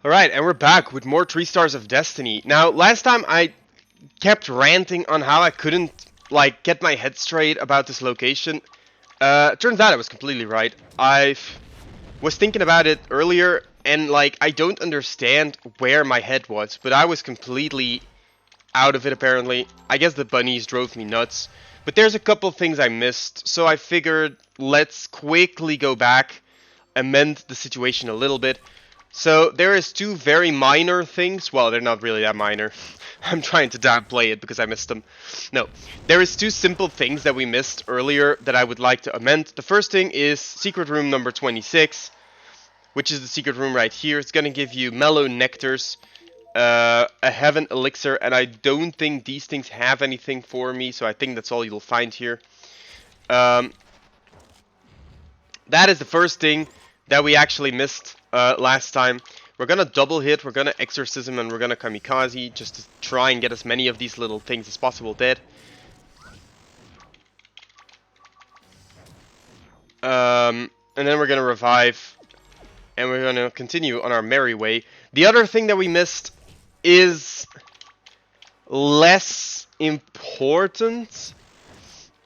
Alright, and we're back with more 3 Stars of Destiny. Now, last time I kept ranting on how I couldn't, like, get my head straight about this location. Turns out I was completely right. I was thinking about it earlier, and, like, I don't understand where my head was, but I was completely out of it, apparently. I guess the bunnies drove me nuts. But there's a couple things I missed, so I figured let's quickly go back, amend the situation a little bit. So there is two very minor things. Well, they're not really that minor. I'm trying to downplay it because I missed them. No, there is two simple things that we missed earlier that I would like to amend. The first thing is secret room number 26, which is the secret room right here. It's going to give you mellow nectars, a heaven elixir, and I don't think these things have anything for me, so I think that's all you'll find here. That is the first thing that we actually missed last time. We're gonna double hit, we're gonna exorcism, and we're gonna kamikaze just to try and get as many of these little things as possible dead. And then we're gonna revive, and we're gonna continue on our merry way. The other thing that we missed is less important.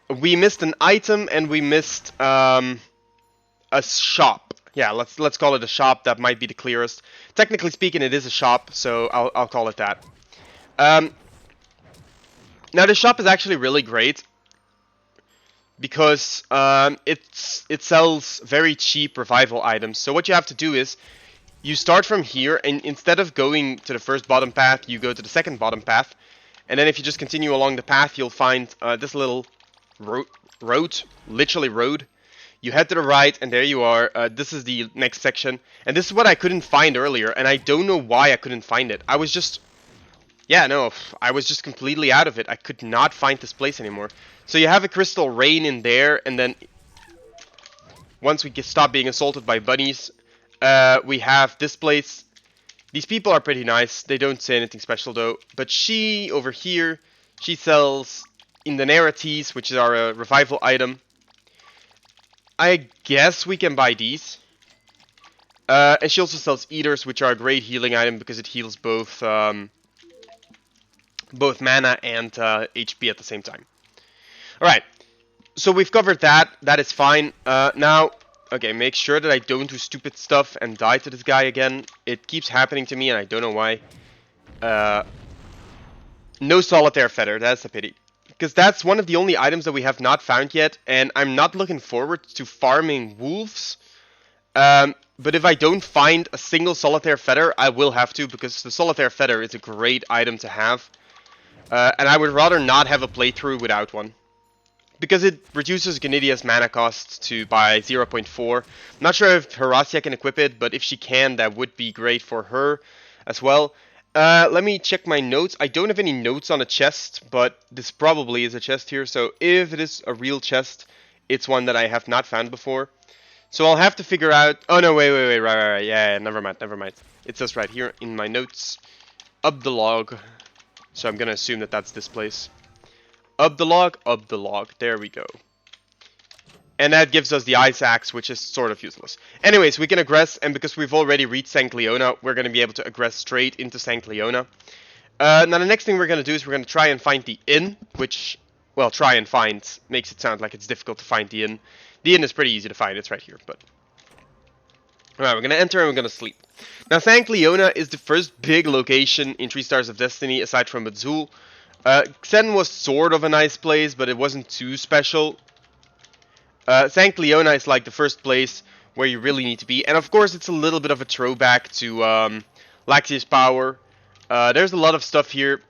We missed an item, and we missed a shop. Yeah, let's call it a shop. That might be the clearest. Technically speaking, it is a shop, so I'll call it that. Now the shop is actually really great because it sells very cheap revival items. So what you have to do is you start from here, and instead of going to the first bottom path, you go to the second bottom path, and then if you just continue along the path, you'll find this little road, literally road. You head to the right, and there you are. This is the next section. And this is what I couldn't find earlier, and I don't know why I couldn't find it. I was just... Yeah, no, I was just completely out of it. I could not find this place anymore. So you have a crystal rain in there, and then... Once we stop being assaulted by bunnies, we have this place. These people are pretty nice. They don't say anything special, though. But she, over here, she sells Indonarities, which are a revival item. I guess we can buy these. And she also sells eaters, which are a great healing item because it heals both mana and HP at the same time. Alright, so we've covered that. That is fine. Now, okay, make sure that I don't do stupid stuff and die to this guy again. It keeps happening to me and I don't know why. No solitaire feather, that's a pity. Because that's one of the only items that we have not found yet, and I'm not looking forward to farming wolves. But if I don't find a single solitaire feather, I will have to, because the solitaire feather is a great item to have. And I would rather not have a playthrough without one. Because it reduces Gnidia's mana cost by 0.4. I'm not sure if Herasia can equip it, but if she can, that would be great for her as well. Let me check my notes. I don't have any notes on a chest, but this probably is a chest here. So if it is a real chest, it's one that I have not found before. So I'll have to figure out... Oh, no, wait, right. Yeah, never mind. It says right here in my notes, up the log. So I'm going to assume that that's this place. Up the log. There we go. And that gives us the ice axe, which is sort of useless. Anyways, we can aggress, and because we've already reached Sanct Leona, we're going to be able to aggress straight into Sanct Leona. Now the next thing we're going to do is we're going to try and find the inn, which, well, try and find makes it sound like it's difficult to find the inn. The inn is pretty easy to find, it's right here, but... Alright, we're going to enter and we're going to sleep. Now, Sanct Leona is the first big location in 3 Stars of Destiny, aside from Azul. Xen was sort of a nice place, but it wasn't too special. Sanct Leona is like the first place where you really need to be. And of course, it's a little bit of a throwback to Laxius Power. There's a lot of stuff here.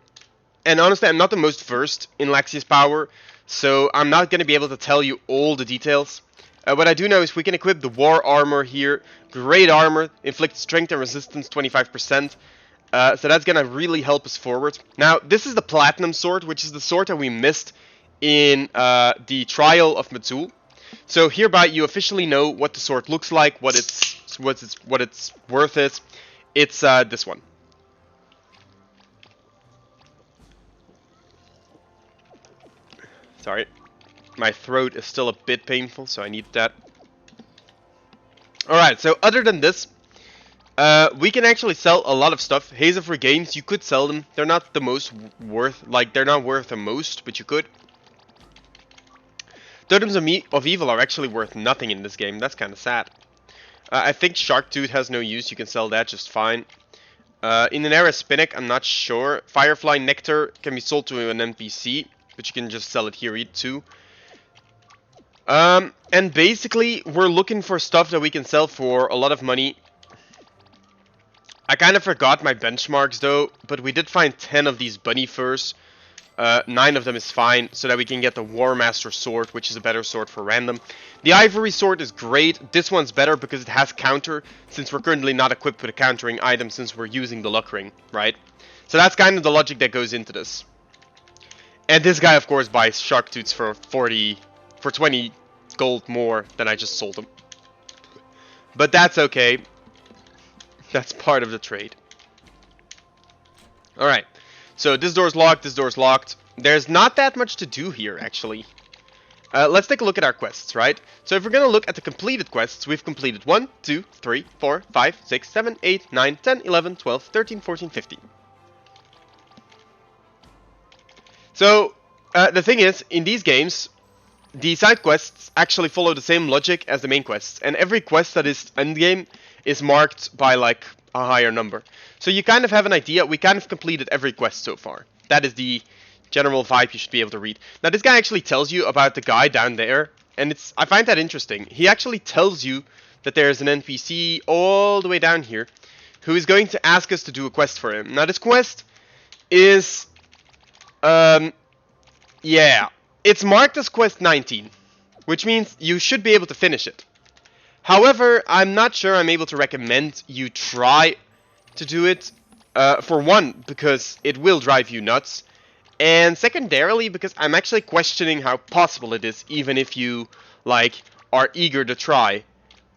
And honestly, I'm not the most versed in Laxius Power, so I'm not going to be able to tell you all the details. What I do know is we can equip the War Armor here. Great armor, inflicts strength and resistance 25%. So that's going to really help us forward. Now, this is the Platinum Sword, which is the sword that we missed in the Trial of Metzul. So hereby you officially know what the sword looks like, what its worth is. It's this one. Sorry, my throat is still a bit painful, so I need that. Alright, so other than this, We can actually sell a lot of stuff. Haze of Regains, you could sell them. They're not the most worth, like, they're not worth the most, but you could. Totems of Evil are actually worth nothing in this game. That's kind of sad. I think Shark Tooth has no use. You can sell that just fine. In an era Spinach, I'm not sure. Firefly Nectar can be sold to an NPC, but you can just sell it here too. And basically, we're looking for stuff that we can sell for a lot of money. I kind of forgot my benchmarks though, but we did find 10 of these bunny furs. 9 of them is fine, so that we can get the War Master sword, which is a better sword for random. The Ivory sword is great. This one's better because it has counter, since we're currently not equipped with a countering item since we're using the luck ring, right? So that's kind of the logic that goes into this. And this guy, of course, buys Shark Tooths for 20 gold more than I just sold him. But that's okay. That's part of the trade. Alright. So this door's locked, this door's locked. There's not that much to do here, actually. Let's take a look at our quests, right? So if we're going to look at the completed quests, we've completed 1, 2, 3, 4, 5, 6, 7, 8, 9, 10, 11, 12, 13, 14, 15. So, the thing is, in these games, the side quests actually follow the same logic as the main quests. And every quest that is endgame is marked by, like, a higher number. So you kind of have an idea. We kind of completed every quest so far. That is the general vibe you should be able to read. Now, this guy actually tells you about the guy down there. And I find that interesting. He actually tells you that there's an NPC all the way down here who is going to ask us to do a quest for him. Now, this quest is... yeah. It's marked as quest 19, which means you should be able to finish it. However, I'm not sure I'm able to recommend you try to do it. For one, because it will drive you nuts. And secondarily, because I'm actually questioning how possible it is, even if you, like, are eager to try.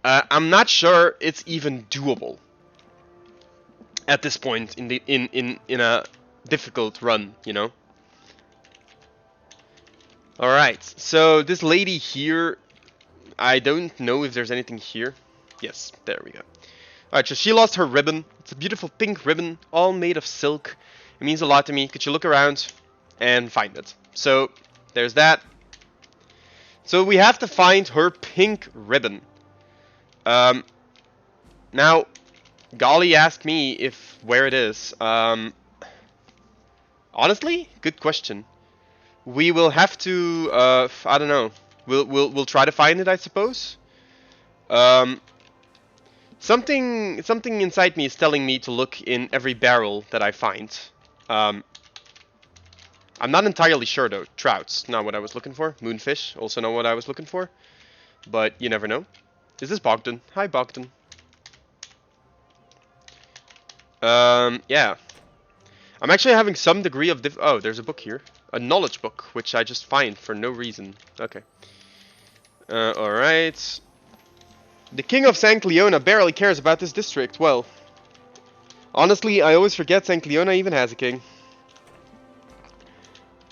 I'm not sure it's even doable at this point in a difficult run, you know? Alright, so this lady here, I don't know if there's anything here. Yes, there we go. Alright, so she lost her ribbon. It's a beautiful pink ribbon, all made of silk. It means a lot to me. Could you look around and find it? So, there's that. So we have to find her pink ribbon. Now, Golly asked me where it is. Honestly, good question. We will have to, I don't know. We'll try to find it, I suppose. Something inside me is telling me to look in every barrel that I find. I'm not entirely sure though. Trouts, not what I was looking for. Moonfish, also not what I was looking for. But you never know. Is this Bogdan? Hi, Bogdan. Yeah. I'm actually having some degree of oh, there's a book here. A knowledge book, which I just find for no reason. Okay. Alright. The king of St. Leona barely cares about this district. Well, honestly, I always forget St. Leona even has a king.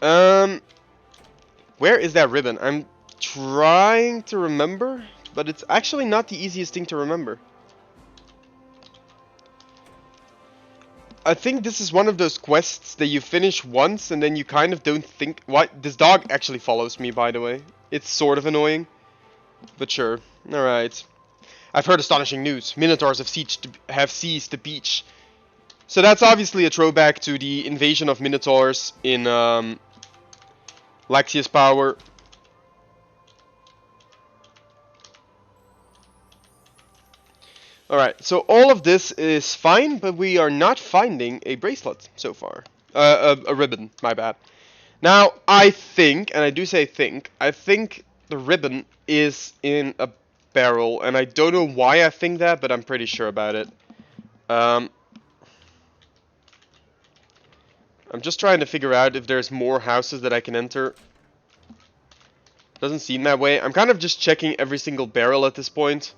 Where is that ribbon? I'm trying to remember, but it's actually not the easiest thing to remember. I think this is one of those quests that you finish once and then you kind of don't think... What? This dog actually follows me, by the way. It's sort of annoying. But sure. Alright. I've heard astonishing news. Minotaurs have seized the beach. So that's obviously a throwback to the invasion of Minotaurs in Laxius Power. Alright, so all of this is fine, but we are not finding a bracelet so far. A ribbon, my bad. Now, I think, and I do say think, I think the ribbon is in a barrel, and I don't know why I think that, but I'm pretty sure about it. I'm just trying to figure out if there's more houses that I can enter. Doesn't seem that way. I'm kind of just checking every single barrel at this point.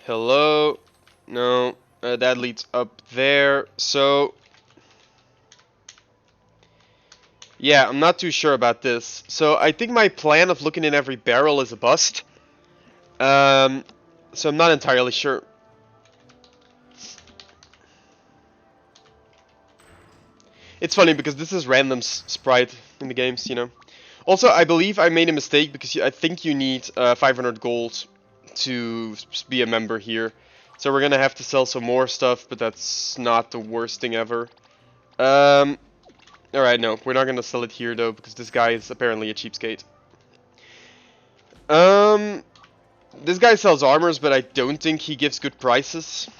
Hello? No, that leads up there. So, Yeah, I'm not too sure about this. So I think my plan of looking in every barrel is a bust. Um, so I'm not entirely sure. It's funny because this is random sprite in the games, you know. Also, I believe I made a mistake because I think you need 500 gold to be a member here. So we're gonna have to sell some more stuff, but that's not the worst thing ever. Um, Alright, no, we're not gonna sell it here though, because this guy is apparently a cheapskate. Um, this guy sells armors, but I don't think he gives good prices.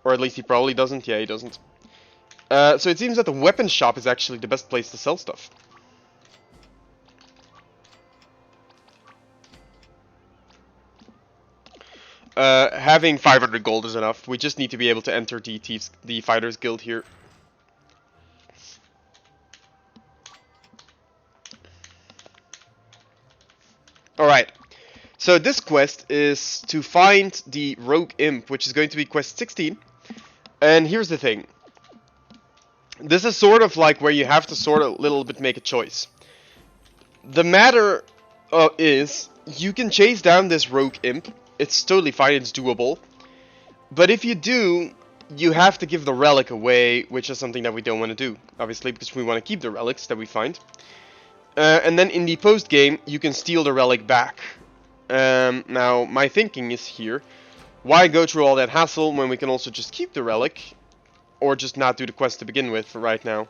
Or at least he probably doesn't. Yeah, he doesn't. So it seems that the weapon shop is actually the best place to sell stuff. Having 500 gold is enough. We just need to be able to enter the Fighters Guild here. Alright, so this quest is to find the Rogue Imp, which is going to be quest 16. And here's the thing. This is sort of like where you have to sort of a little bit make a choice. The matter is, you can chase down this Rogue Imp. It's totally fine, it's doable. But if you do, you have to give the relic away, which is something that we don't want to do, obviously, because we want to keep the relics that we find. And then in the post-game, you can steal the relic back. Now, my thinking is here, why go through all that hassle when we can also just keep the relic, or just not do the quest to begin with for right now.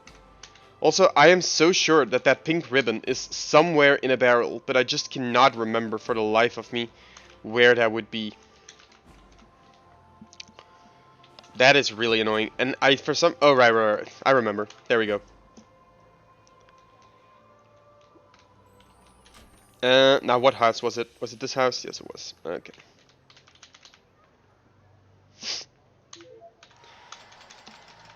Also, I am so sure that that pink ribbon is somewhere in a barrel, but I just cannot remember for the life of me where that would be. That is really annoying. And oh, right. I remember. There we go. Now what house was it? Was it this house? Yes, it was. Okay.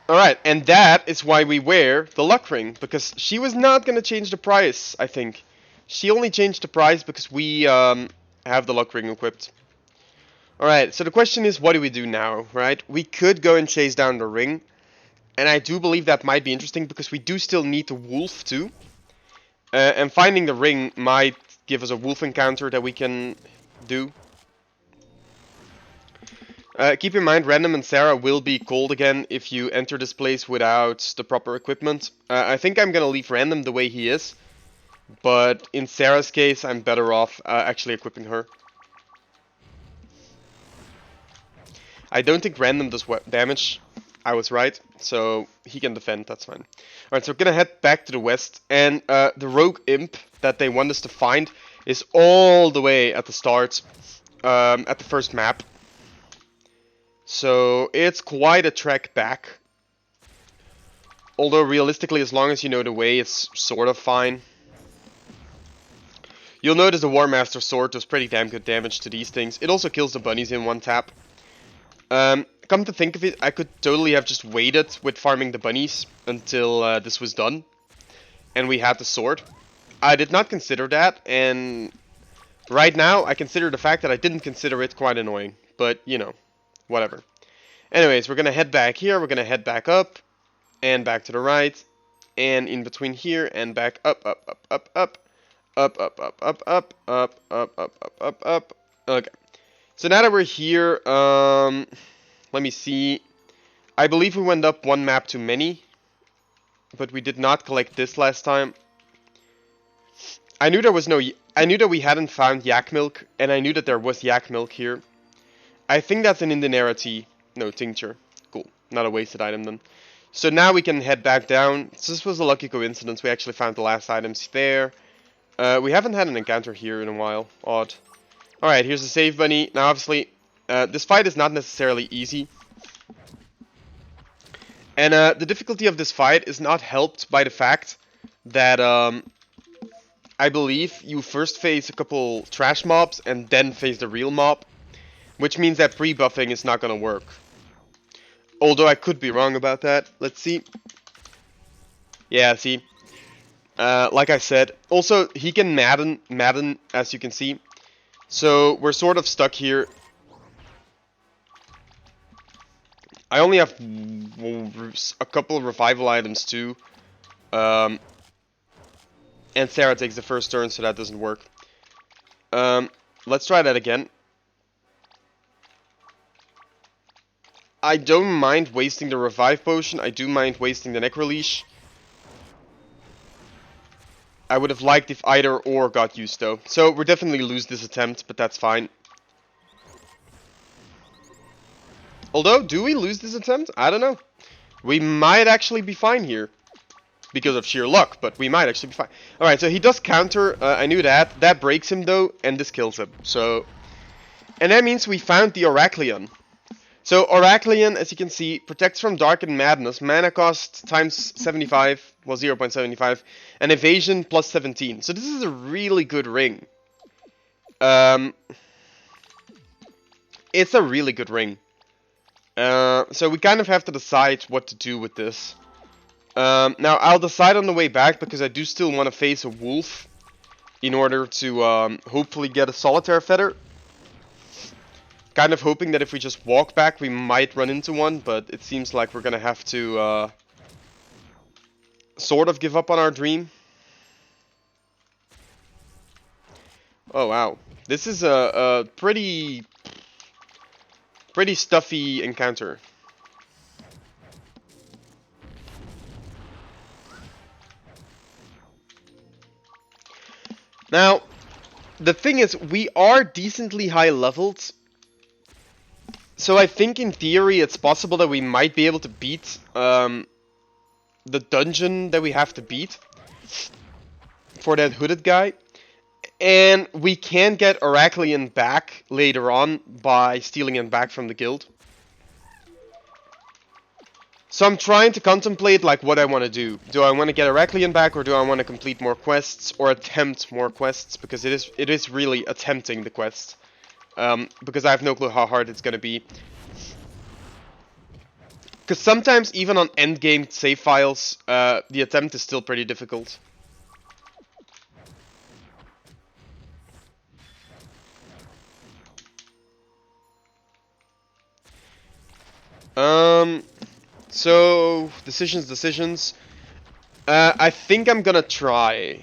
Alright, and that is why we wear the luck ring, because she was not going to change the price, I think. She only changed the price because we have the luck ring equipped. Alright, so the question is, what do we do now, right? We could go and chase down the ring, and I do believe that might be interesting, because we do still need the wolf too. And finding the ring might give us a wolf encounter that we can do. Keep in mind, Random and Sarah will be cold again if you enter this place without the proper equipment. I think I'm gonna leave Random the way he is, but in Sarah's case, I'm better off actually equipping her. I don't think Random does damage. I was right, so he can defend, that's fine. Alright, so we're gonna head back to the west, and the Rogue Imp that they want us to find is all the way at the start, at the first map. So it's quite a trek back. Although realistically, as long as you know the way, it's sort of fine. You'll notice the War Master Sword does pretty damn good damage to these things. It also kills the bunnies in one tap. Come to think of it, I could totally have just waited with farming the bunnies until this was done. And we had the sword. I did not consider that, and right now I consider the fact that I didn't consider it quite annoying. But, you know, whatever. Anyways, we're gonna head back here, we're gonna head back up, and back to the right, and in between here, and back up. Okay. So now that we're here, let me see. I believe we went up one map too many, but we did not collect this last time. I knew that we hadn't found yak milk, and I knew that there was yak milk here. I think that's an Indinera tea. No, tincture. Cool. Not a wasted item then. So now we can head back down. So this was a lucky coincidence. We actually found the last items there. We haven't had an encounter here in a while. Odd. Alright, here's the save bunny. Now obviously, this fight is not necessarily easy. And the difficulty of this fight is not helped by the fact that I believe you first face a couple trash mobs and then face the real mob. Which means that pre-buffing is not going to work. Although I could be wrong about that. Let's see. Yeah, see. Like I said. Also, he can Madden, as you can see. So, we're sort of stuck here. I only have a couple of revival items too. And Sarah takes the first turn, so that doesn't work. Let's try that again. I don't mind wasting the revive potion. I do mind wasting the necroleash. I would have liked if either or got used though. So we'll definitely lose this attempt, but that's fine. Although, do we lose this attempt? I don't know. We might actually be fine here. Because of sheer luck, but we might actually be fine. Alright, so he does counter. I knew that. That breaks him though, and this kills him. So, and that means we found the Oracleon. So Oracleon, as you can see, protects from Dark and Madness, mana cost times 75, well 0.75, and evasion plus 17. So this is a really good ring. It's a really good ring. So we kind of have to decide what to do with this. Now I'll decide on the way back, because I do still want to face a wolf in order to hopefully get a solitaire feather. Kind of hoping that if we just walk back, we might run into one, but it seems like we're gonna have to sort of give up on our dream. Oh wow, this is a pretty stuffy encounter. Now, the thing is, we are decently high leveled. So I think in theory it's possible that we might be able to beat the dungeon that we have to beat for that hooded guy. And we can get Oracleon back later on by stealing him back from the guild. So I'm trying to contemplate like what I want to do. Do I want to get Oracleon back, or do I want to complete more quests or attempt more quests? Because it is really attempting the quest. Because I have no clue how hard it's gonna be. Because sometimes even on endgame save files, the attempt is still pretty difficult. So decisions. I think I'm gonna try.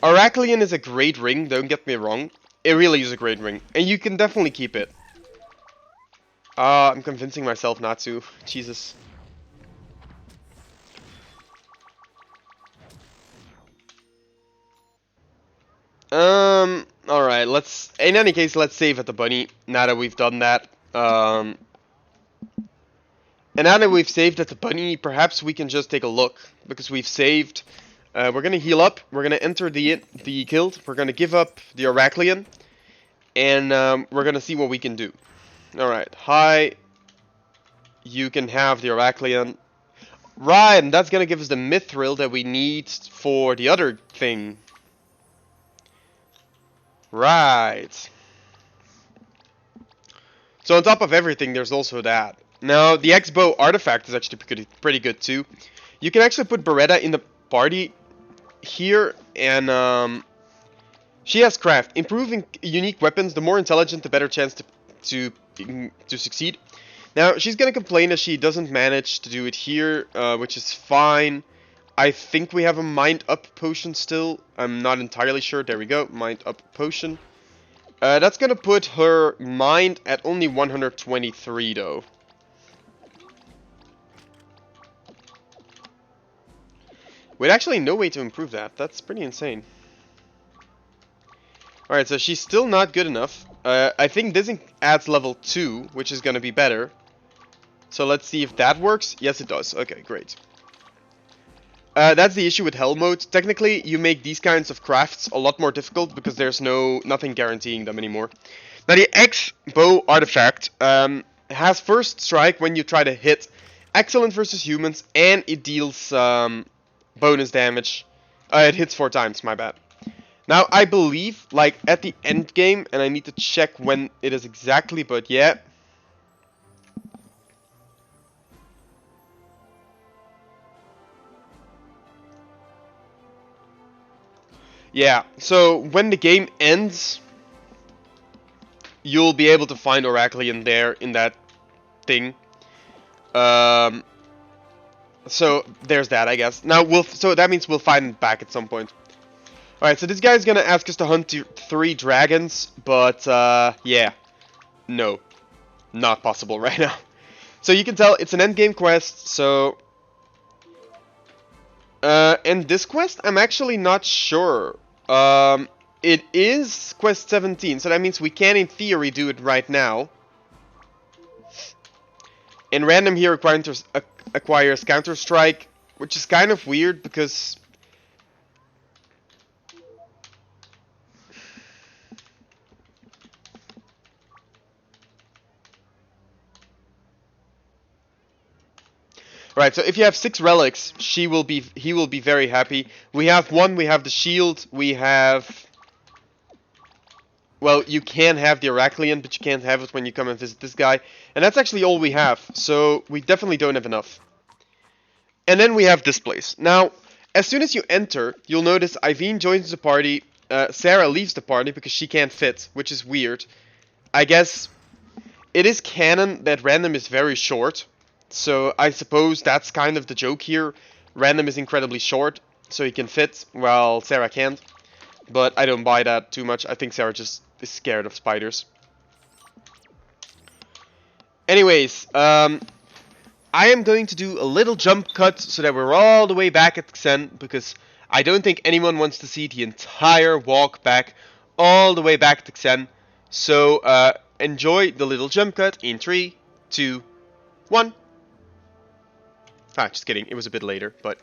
Oracleon is a great ring, don't get me wrong. It really is a great ring, and you can definitely keep it. I'm convincing myself not to. Jesus. Alright, in any case, let's save at the bunny, now that we've done that. And now that we've saved at the bunny, perhaps we can just take a look, because we've saved. We're gonna heal up, we're gonna enter the guild, we're gonna give up the Oracleon, and we're gonna see what we can do. Alright, hi. You can have the Oracleon. Right, and that's gonna give us the mithril that we need for the other thing. Right. So on top of everything, there's also that. Now, the X-Bow artifact is actually pretty good too. You can actually put Beretta in the party here, and she has craft. Improving unique weapons, the more intelligent, the better chance to succeed. Now, she's gonna complain that she doesn't manage to do it here, which is fine. I think we have a Mind Up potion still. I'm not entirely sure. There we go, Mind Up potion. That's gonna put her mind at only 123 though. With actually no way to improve that. That's pretty insane. Alright, so she's still not good enough. I think this adds level 2, which is gonna be better. So let's see if that works. Yes, it does. Okay, great. That's the issue with Hell mode. Technically, you make these kinds of crafts a lot more difficult because there's nothing guaranteeing them anymore. Now, the X-Bow artifact has first strike when you try to hit. Excellent versus humans, and it deals bonus damage. It hits 4 times, my bad. Now, I believe, like, at the end game, and I need to check when it is exactly, but yeah. Yeah, so when the game ends, you'll be able to find Oracleon there in that thing. So there's that, I guess. Now so that means we'll find it back at some point. Alright, so this guy's gonna ask us to hunt 3 dragons, but, yeah. No. Not possible right now. So you can tell it's an endgame quest, so... and this quest, I'm actually not sure. It is quest 17, so that means we can, in theory, do it right now. And random here acquires Counter-Strike, which is kind of weird because... Right, so if you have 6 relics, he will be very happy. We have 1, we have the shield, we have... Well, you can have the Heraclean, but you can't have it when you come and visit this guy. And that's actually all we have, so we definitely don't have enough. And then we have this place. Now, as soon as you enter, you'll notice Iveen joins the party, Sarah leaves the party because she can't fit, which is weird. I guess it is canon that random is very short. So I suppose that's kind of the joke here. Random is incredibly short, so he can fit, while Sarah can't. But I don't buy that too much. I think Sarah just is scared of spiders. Anyways, I am going to do a little jump cut so that we're all the way back at Xen, because I don't think anyone wants to see the entire walk back all the way back to Xen. So enjoy the little jump cut in 3, 2, 1. Ah, just kidding. It was a bit later, but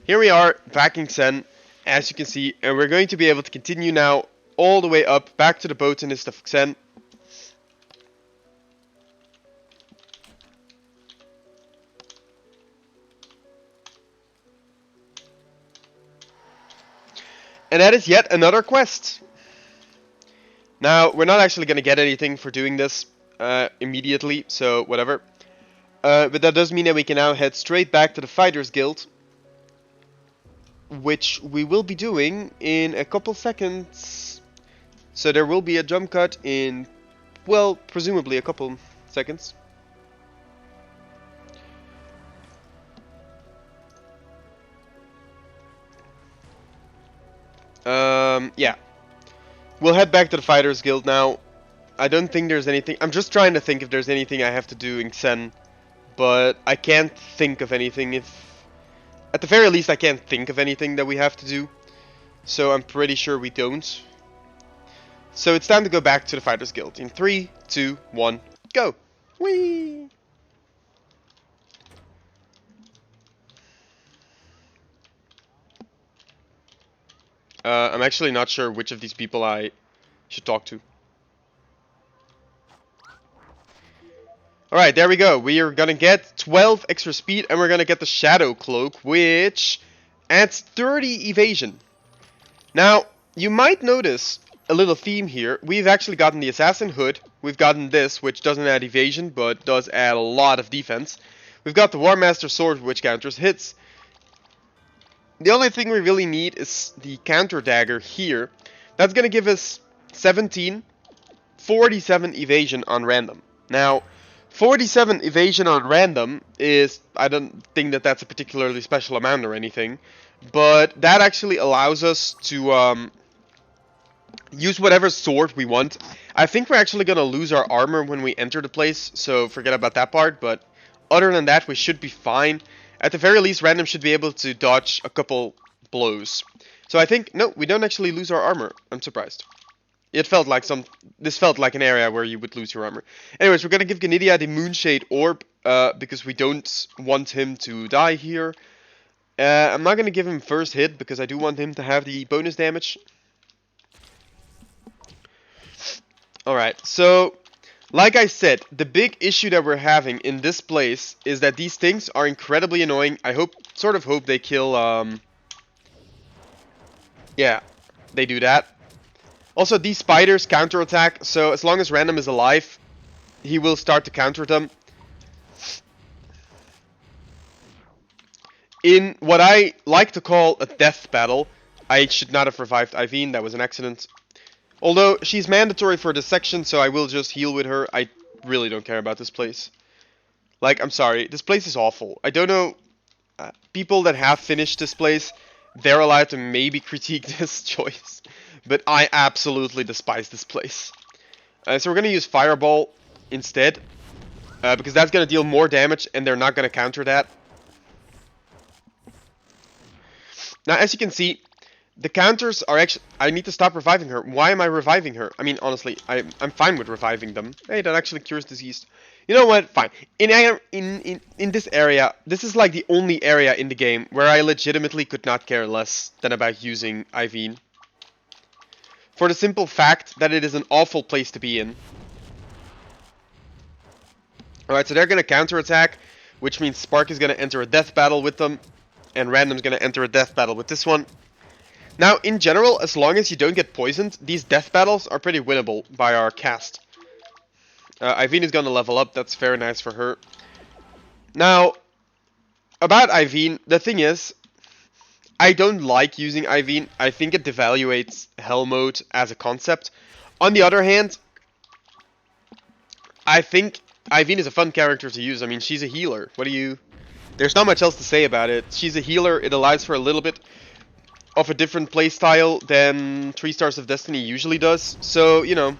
here we are back in Xen, as you can see, and we're going to be able to continue now all the way up back to the botanist of Xen. And that is yet another quest. Now, we're not actually going to get anything for doing this immediately, so whatever. But that does mean that we can now head straight back to the Fighters Guild, which we will be doing in a couple seconds. So there will be a jump cut in, well, presumably a couple seconds. Yeah. We'll head back to the Fighters Guild now. I don't think there's anything. I'm just trying to think if there's anything I have to do in Xen. But I can't think of anything. At the very least, I can't think of anything that we have to do. So I'm pretty sure we don't. So it's time to go back to the Fighters Guild. In 3, 2, 1, go! Whee! I'm actually not sure which of these people I should talk to. Alright, there we go. We are gonna get 12 extra speed, and we're gonna get the Shadow Cloak, which adds 30 evasion. Now, you might notice a little theme here. We've actually gotten the Assassin Hood. We've gotten this, which doesn't add evasion, but does add a lot of defense. We've got the War Master Sword, which counters hits. The only thing we really need is the Counter Dagger here. That's gonna give us 17, 47 evasion on random. Now, 47 evasion on random is, I don't think that that's a particularly special amount or anything, but that actually allows us to use whatever sword we want. I think we're actually going to lose our armor when we enter the place, so forget about that part, but other than that we should be fine. At the very least, random should be able to dodge a couple blows. So I think, no, we don't actually lose our armor. I'm surprised. This felt like an area where you would lose your armor. Anyways, we're gonna give Genidia the Moonshade Orb, because we don't want him to die here. I'm not gonna give him first hit, because I do want him to have the bonus damage. Alright, so, like I said, the big issue that we're having in this place is that these things are incredibly annoying. I sort of hope they kill, yeah, they do that. Also, these spiders counterattack, so as long as random is alive, he will start to counter them. In what I like to call a death battle, I should not have revived Iveen, that was an accident. Although, she's mandatory for this section, so I will just heal with her. I really don't care about this place. Like, I'm sorry, this place is awful. I don't know, people that have finished this place, they're allowed to maybe critique this choice. But I absolutely despise this place. So we're going to use Fireball instead. Because that's going to deal more damage and they're not going to counter that. Now, as you can see, the counters are actually... I need to stop reviving her. Why am I reviving her? I mean, honestly, I'm fine with reviving them. Hey, that actually cures disease. You know what? Fine. In this area, this is like the only area in the game where I legitimately could not care less than about using Iveen. For the simple fact that it is an awful place to be in. Alright, so they're going to counterattack, which means Spark is going to enter a death battle with them, and Random's going to enter a death battle with this one. Now, in general, as long as you don't get poisoned, these death battles are pretty winnable by our cast. Iveen is going to level up, that's very nice for her. Now, about Iveen, the thing is, I don't like using Iveen. I think it devaluates Hell Mode as a concept. On the other hand, I think Iveen is a fun character to use. I mean, she's a healer. There's not much else to say about it. She's a healer. It allows for a little bit of a different playstyle than 3 Stars of Destiny usually does. So, you know,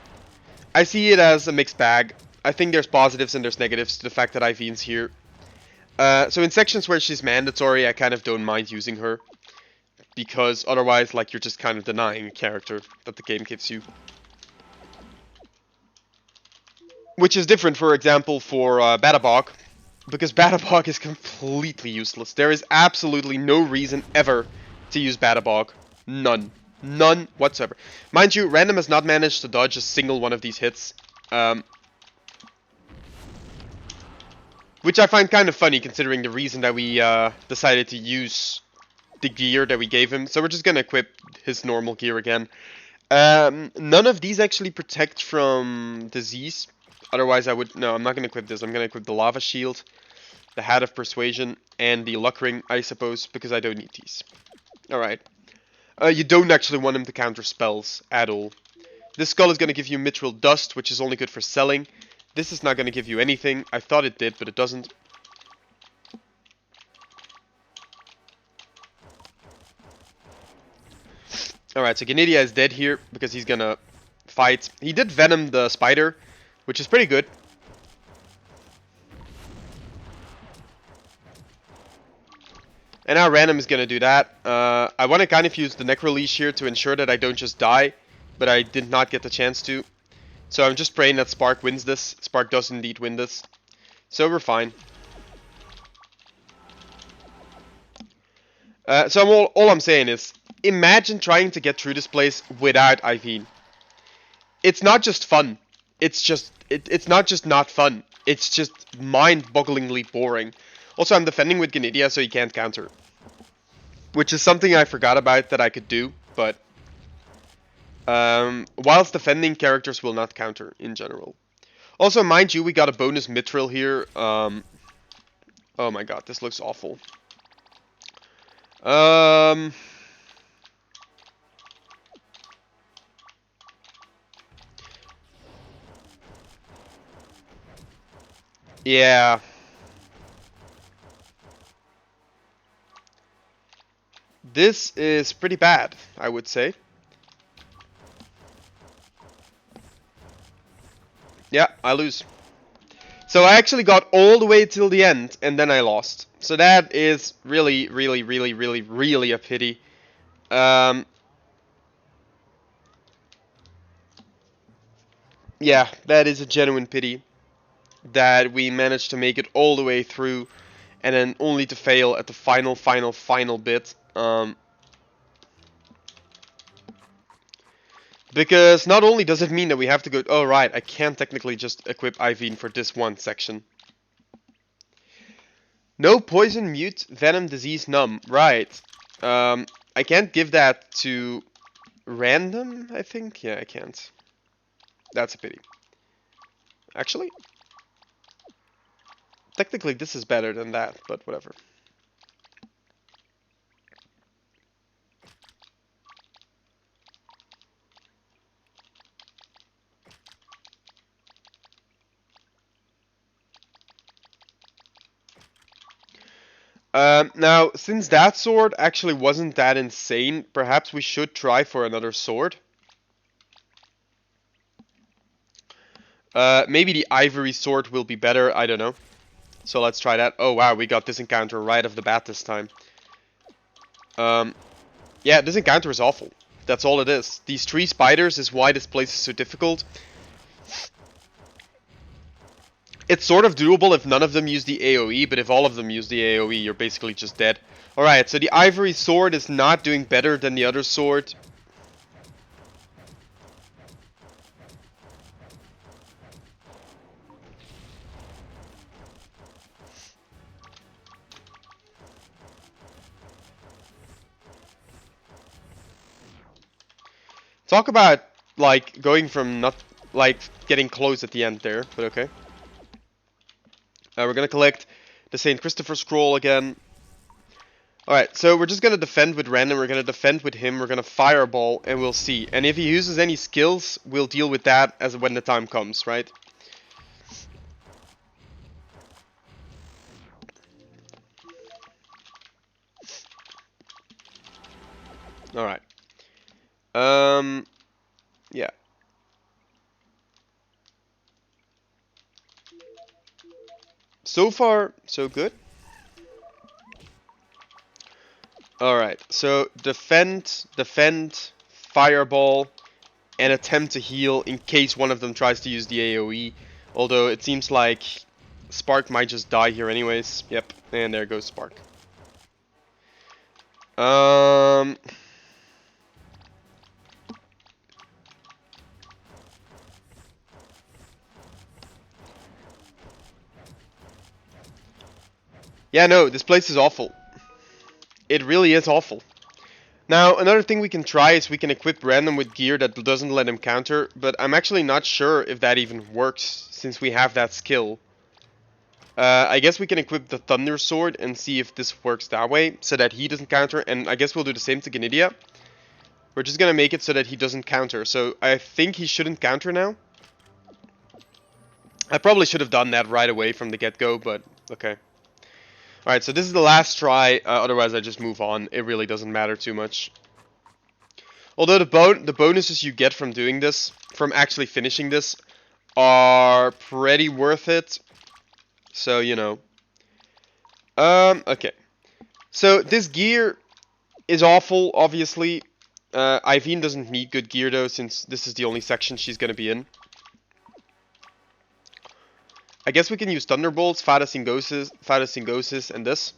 I see it as a mixed bag. I think there's positives and there's negatives to the fact that Iveen's here. So in sections where she's mandatory, I kind of don't mind using her. Because otherwise, like, you're just kind of denying a character that the game gives you. Which is different, for example, for Batabog. Because Batabog is completely useless. There is absolutely no reason ever to use Batabog. None. None whatsoever. Mind you, Random has not managed to dodge a single one of these hits. Which I find kind of funny, considering the reason that we decided to use the gear that we gave him. So we're just going to equip his normal gear again. None of these actually protect from disease. Otherwise I would... No, I'm not going to equip this. I'm going to equip the Lava Shield, the Hat of Persuasion, and the Luck Ring, I suppose, because I don't need these. Alright. You don't actually want him to counter spells at all. This skull is going to give you Mithril Dust, which is only good for selling. This is not going to give you anything. I thought it did, but it doesn't. Alright, so Genidia is dead here because he's gonna fight. He did Venom the spider, which is pretty good. And now Random is gonna do that. I want to kind of use the Necro Leash here to ensure that I don't just die, but I did not get the chance to. So I'm just praying that Spark wins this. Spark does indeed win this. So we're fine. So all I'm saying is, imagine trying to get through this place without Iveen. It's not just fun. It's not just not fun. It's just mind-bogglingly boring. Also, I'm defending with Genidia, so he can't counter. Which is something I forgot about that I could do, but... whilst defending, characters will not counter in general. Also, mind you, we got a bonus Mithril here. Oh my god, this looks awful. Yeah. This is pretty bad, I would say. Yeah, I lose. So I actually got all the way till the end, and then I lost. So that is really, really, really, really, really a pity. Yeah, that is a genuine pity. That we managed to make it all the way through, and then only to fail at the final bit. Because not only does it mean that we have to go... Oh, right, I can't technically just equip Iveen for this one section. No poison, mute, venom, disease, numb. Right. I can't give that to Random, I think? Yeah, I can't. That's a pity. Actually, technically this is better than that, but whatever. Now, since that sword actually wasn't that insane, perhaps we should try for another sword. Maybe the ivory sword will be better, I don't know. So let's try that. Oh wow, we got this encounter right off the bat this time. Yeah, this encounter is awful. That's all it is. These 3 spiders is why this place is so difficult. It's sort of doable if none of them use the AoE, but if all of them use the AoE, you're basically just dead. Alright, so the ivory sword is not doing better than the other sword. Talk about, like, going from not, like, getting close at the end there, but okay. We're gonna collect the St. Christopher scroll again. Alright, so we're just gonna defend with random, we're gonna defend with him, we're gonna fireball, and we'll see. And if he uses any skills, we'll deal with that as when the time comes, right? Alright. Yeah. So far, so good. Alright, so defend, fireball, and attempt to heal in case one of them tries to use the AoE. Although it seems like Spark might just die here anyways. Yep, and there goes Spark. Yeah, no, this place is awful. It really is awful. Now, another thing we can try is we can equip random with gear that doesn't let him counter, but I'm actually not sure if that even works, since we have that skill. I guess we can equip the Thunder Sword and see if this works that way, so that he doesn't counter, and I guess we'll do the same to Gnidia. We're just gonna make it so that he doesn't counter, so I think he shouldn't counter now. I probably should have done that right away from the get-go, but okay. Alright, so this is the last try, otherwise I just move on. It really doesn't matter too much. Although the bonuses you get from doing this, from actually finishing this, are pretty worth it. So, you know. Okay. So, this gear is awful, obviously. Iveen doesn't need good gear, though, since this is the only section she's gonna be in. I guess we can use Thunderbolts, Fata Syngosis, and this.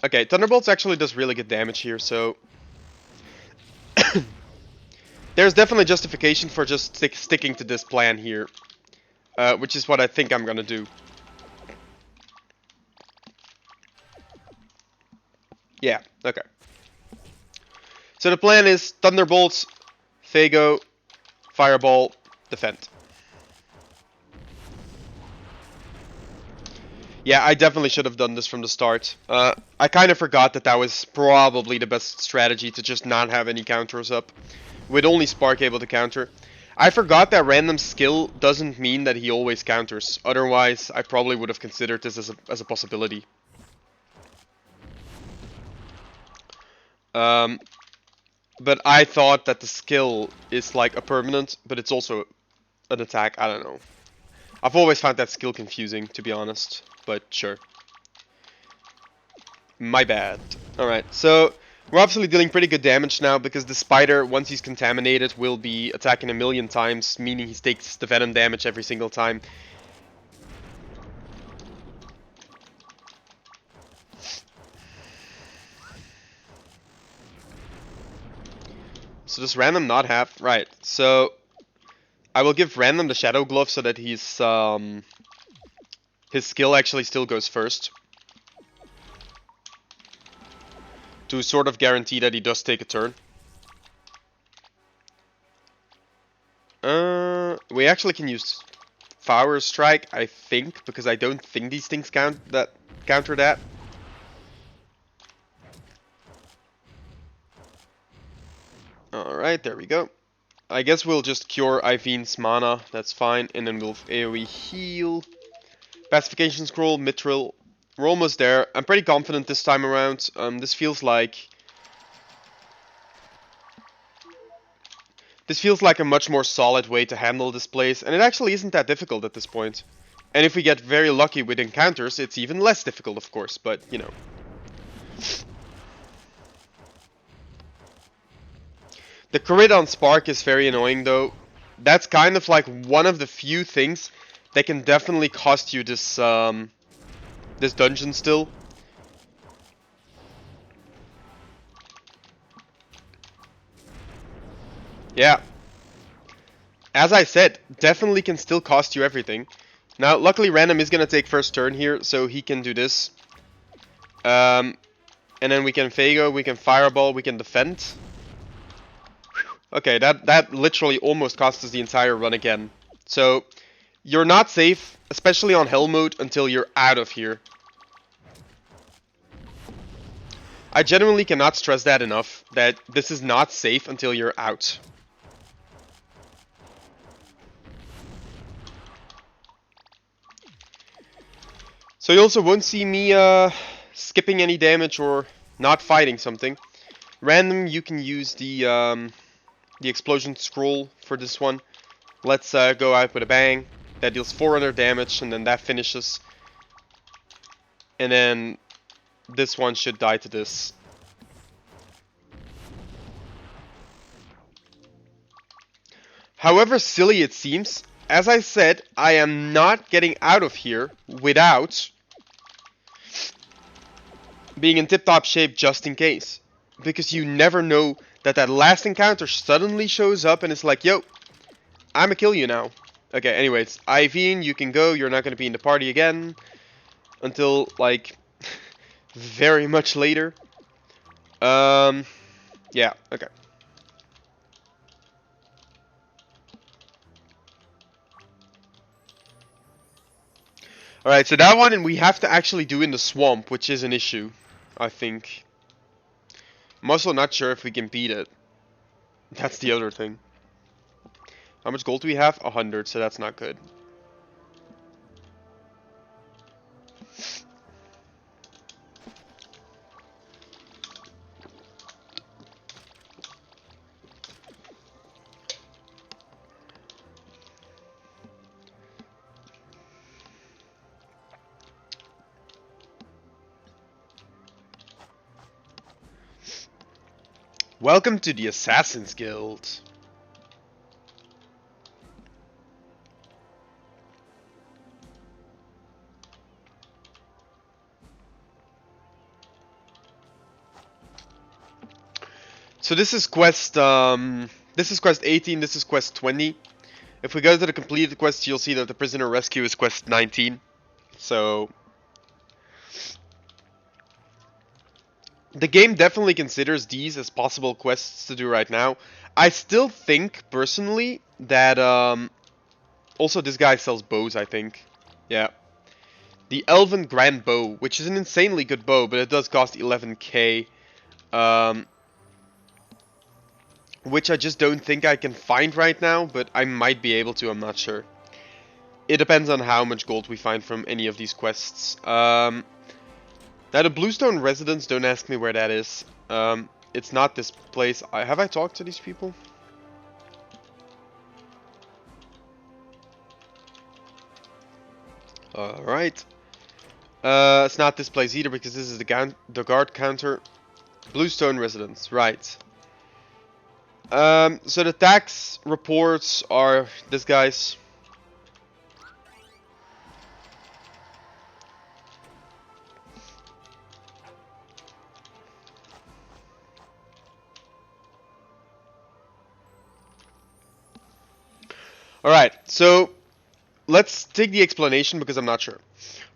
Okay, Thunderbolts actually does really good damage here, so... There's definitely justification for just sticking to this plan here. Which is what I think I'm gonna do. Yeah, okay. So the plan is Thunderbolts, Fago, Fireball, defend. Yeah, I definitely should have done this from the start. I kind of forgot that that was probably the best strategy, to just not have any counters up. With only Spark able to counter. I forgot that random skill doesn't mean that he always counters. Otherwise, I probably would have considered this as a possibility. But I thought that the skill is like a permanent, but it's also an attack. I don't know. I've always found that skill confusing, to be honest. But sure. My bad. Alright, so we're obviously dealing pretty good damage now, because the spider, once he's contaminated, will be attacking a million times, meaning he takes the venom damage every single time. So does random not have... Right, so I will give random the Shadow Glove so that his skill actually still goes first. To sort of guarantee that he does take a turn. We actually can use Flower Strike, I think, because I don't think these things counter that. Alright, there we go. I guess we'll just cure Iveen's mana, that's fine, and then we'll AoE heal. Pacification Scroll, Mithril. We're almost there. I'm pretty confident this time around. This feels like a much more solid way to handle this place, and it actually isn't that difficult at this point. And if we get very lucky with encounters, it's even less difficult, of course, but, you know. The crit on Spark is very annoying, though. That's kind of like one of the few things that can definitely cost you this, this dungeon still. Yeah. As I said, definitely can still cost you everything. Now, luckily Random is going to take first turn here, so he can do this. And then we can Fago, we can Fireball, we can defend. Okay, that literally almost cost us the entire run again. So, you're not safe, especially on Hell mode, until you're out of here. I genuinely cannot stress that enough, that this is not safe until you're out. So you also won't see me skipping any damage or not fighting something. Random, you can use the explosion scroll for this one. Let's go out with a bang. That deals 400 damage, and then that finishes. And then this one should die to this. However silly it seems, as I said, I am not getting out of here without being in tip-top shape just in case. Because you never know that last encounter suddenly shows up and it's like, yo, I'ma kill you now. Okay, anyways, Iveen, you can go. You're not going to be in the party again until, like, very much later. Yeah, okay. Alright, so that one we have to actually do in the swamp, which is an issue, I think. I'm also not sure if we can beat it. That's the other thing. How much gold do we have? 100, so that's not good. Welcome to the Assassin's Guild. So this is quest 18, this is quest 20. If we go to the completed quest, you'll see that the prisoner rescue is quest 19. So the game definitely considers these as possible quests to do right now. I still think, personally, that also this guy sells bows, I think. Yeah. The Elven Grand Bow, which is an insanely good bow, but it does cost 11k. Which I just don't think I can find right now, but I might be able to, I'm not sure. It depends on how much gold we find from any of these quests. Now the Bluestone Residence, don't ask me where that is. It's not this place. Have I talked to these people? Alright. It's not this place either because this is the guard counter. Bluestone Residence, right. So the tax reports are this guy's. Alright, so let's take the explanation because I'm not sure.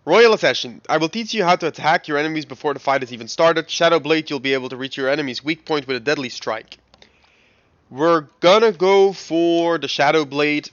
Royal Assassin, I will teach you how to attack your enemies before the fight has even started. Shadow Blade, you'll be able to reach your enemy's weak point with a deadly strike. We're gonna go for the Shadow Blade.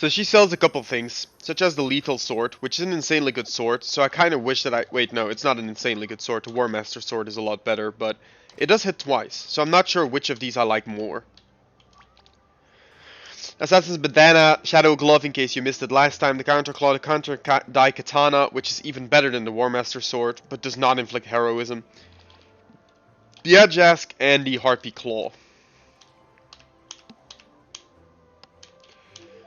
So she sells a couple things, such as the lethal sword, which is an insanely good sword. So I kind of wish that wait, no, it's not an insanely good sword. The War Master sword is a lot better, but it does hit twice. So I'm not sure which of these I like more. Assassin's Bandana, Shadow Glove in case you missed it last time, the Counter Claw, the Counter Die Katana, which is even better than the War Master sword, but does not inflict heroism. The Edge Ask, and the Harpy Claw.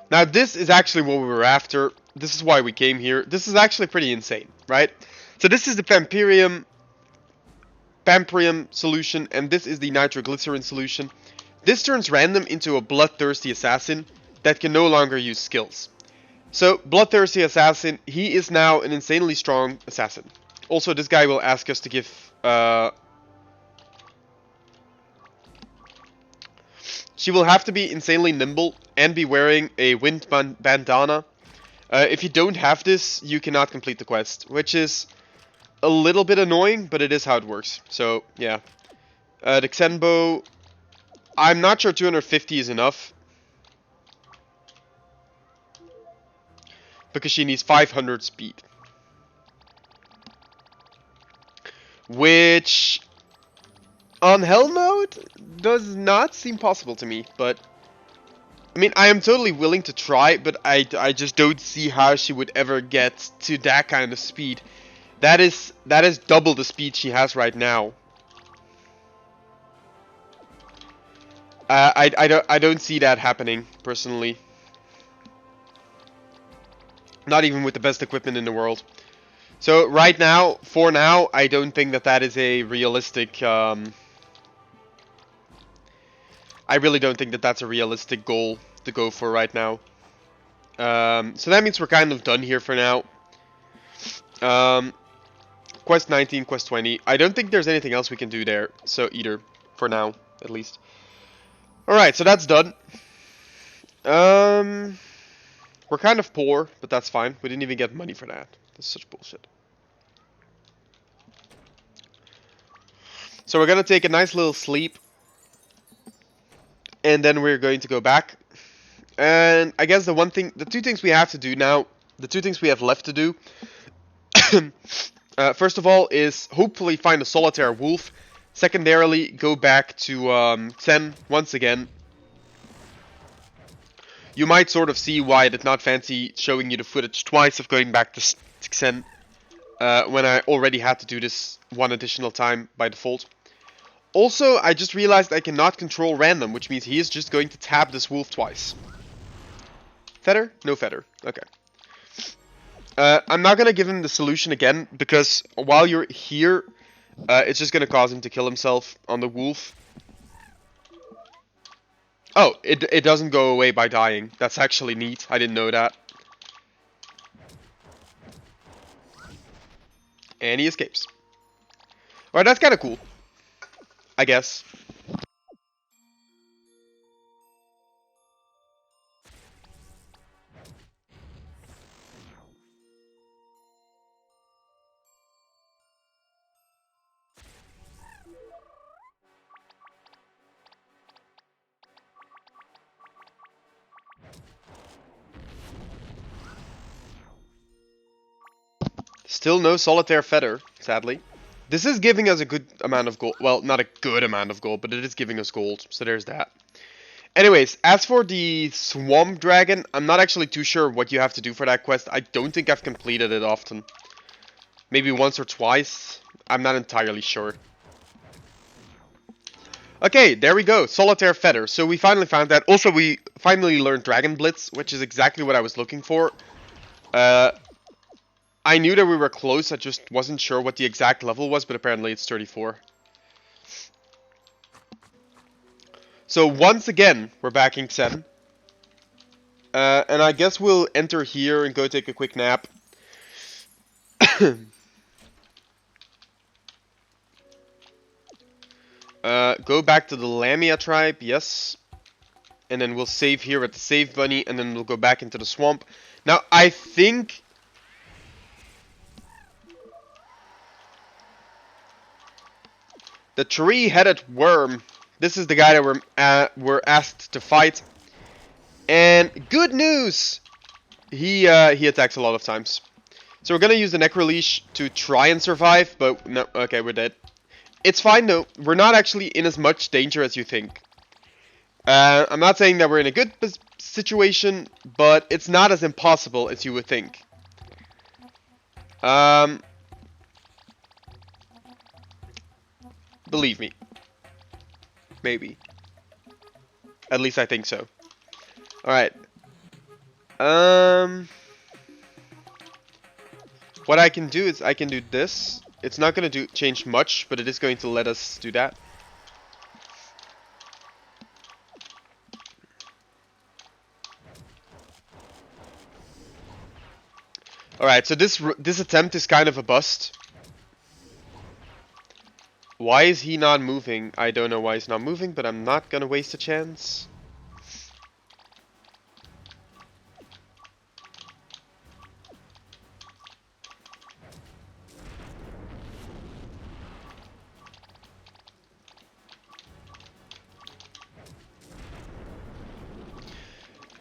Now this is actually what we were after. This is why we came here. This is actually pretty insane, right? So this is the Pamperium solution, and this is the Nitroglycerin solution. This turns random into a Bloodthirsty Assassin that can no longer use skills. So, Bloodthirsty Assassin, he is now an insanely strong assassin. Also, this guy will ask us to give... She will have to be insanely nimble and be wearing a wind bandana. If you don't have this, you cannot complete the quest, which is a little bit annoying, but it is how it works. So, yeah. The Xenbo... I'm not sure 250 is enough. Because she needs 500 speed. Which, on Hell mode, does not seem possible to me. But, I mean, I am totally willing to try, but I just don't see how she would ever get to that kind of speed. That is double the speed she has right now. I don't see that happening, personally. Not even with the best equipment in the world. So, right now, for now, I don't think that is a realistic... I really don't think that that's a realistic goal to go for right now. So that means we're kind of done here for now. Quest 19, Quest 20. I don't think there's anything else we can do there. So, either. For now, at least. Alright, so that's done. We're kind of poor, but that's fine. We didn't even get money for that. That's such bullshit. So we're gonna take a nice little sleep. And then we're going to go back. And I guess the two things we have to do now, the two things we have left to do. First of all is hopefully find a solitaire wolf. Secondarily, go back to Xen once again. You might sort of see why I did not fancy showing you the footage twice of going back to Xen when I already had to do this one additional time by default. Also, I just realized I cannot control random, which means he is just going to tab this wolf twice. Feather? No feather. Okay. I'm not going to give him the solution again, because while you're here... it's just gonna cause him to kill himself on the wolf. Oh, it doesn't go away by dying. That's actually neat. I didn't know that. And he escapes. Alright, that's kind of cool. I guess. Still no solitaire feather, sadly. This is giving us a good amount of gold. Well, not a good amount of gold, but it is giving us gold. So there's that. Anyways, as for the Swamp Dragon, I'm not actually too sure what you have to do for that quest. I don't think I've completed it often. Maybe once or twice. I'm not entirely sure. Okay, there we go. Solitaire feather. So we finally found that. Also, we finally learned Dragon Blitz, which is exactly what I was looking for. I knew that we were close, I just wasn't sure what the exact level was, but apparently it's 34. So once again, we're back in Xen. And I guess we'll enter here and go take a quick nap. Go back to the Lamia tribe, yes. And then we'll save here at the save bunny, and then we'll go back into the swamp. Now, I think... the three-headed worm. This is the guy that we're asked to fight. And good news! He attacks a lot of times. So we're gonna use the Necro Leash to try and survive, but no, okay, we're dead. It's fine though. We're not actually in as much danger as you think. I'm not saying that we're in a good situation, but it's not as impossible as you would think. Believe me. Maybe. At least I think so. Alright. What I can do is I can do this. It's not going to change much, but it is going to let us do that. Alright, so this attempt is kind of a bust. Why is he not moving? I don't know why he's not moving, but I'm not gonna waste a chance.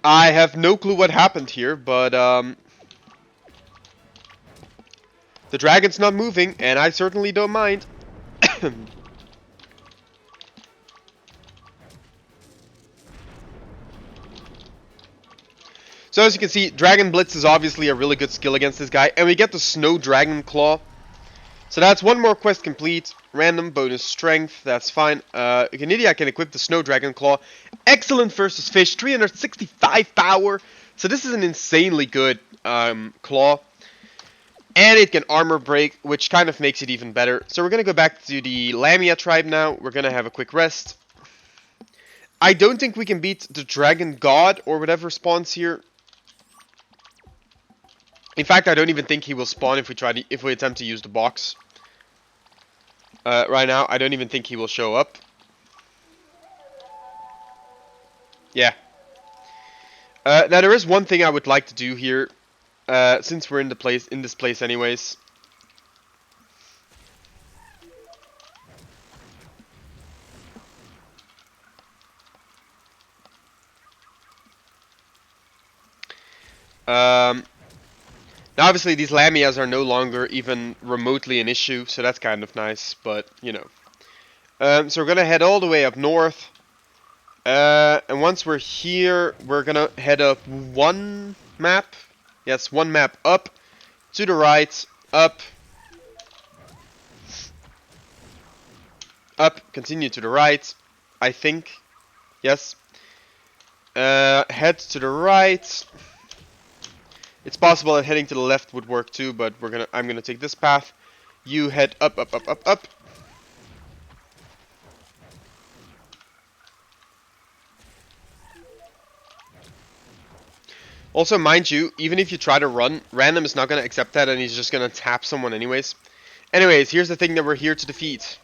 I have no clue what happened here, but the dragon's not moving, and I certainly don't mind. So as you can see, Dragon Blitz is obviously a really good skill against this guy, and we get the Snow Dragon Claw. So that's one more quest complete. Random bonus strength, that's fine. Canidia can equip the Snow Dragon Claw. Excellent versus fish, 365 power. So this is an insanely good claw. And it can armor break, which kind of makes it even better. So we're going to go back to the Lamia tribe now. We're going to have a quick rest. I don't think we can beat the Dragon God or whatever spawns here. In fact, I don't even think he will spawn if we attempt to use the box. Right now, I don't even think he will show up. Yeah. Now there is one thing I would like to do here, since we're in this place anyways. Now obviously these Lamias are no longer even remotely an issue, so that's kind of nice, but you know. So we're gonna head all the way up north. And once we're here, we're gonna head up one map. Yes, one map up, to the right, up, continue to the right, I think. Yes. Head to the right. It's possible that heading to the left would work too, but I'm gonna take this path. You head up, up, up, up, up. Also, mind you, even if you try to run, random is not gonna accept that, and he's just gonna tap someone anyways. Anyways, here's the thing that we're here to defeat.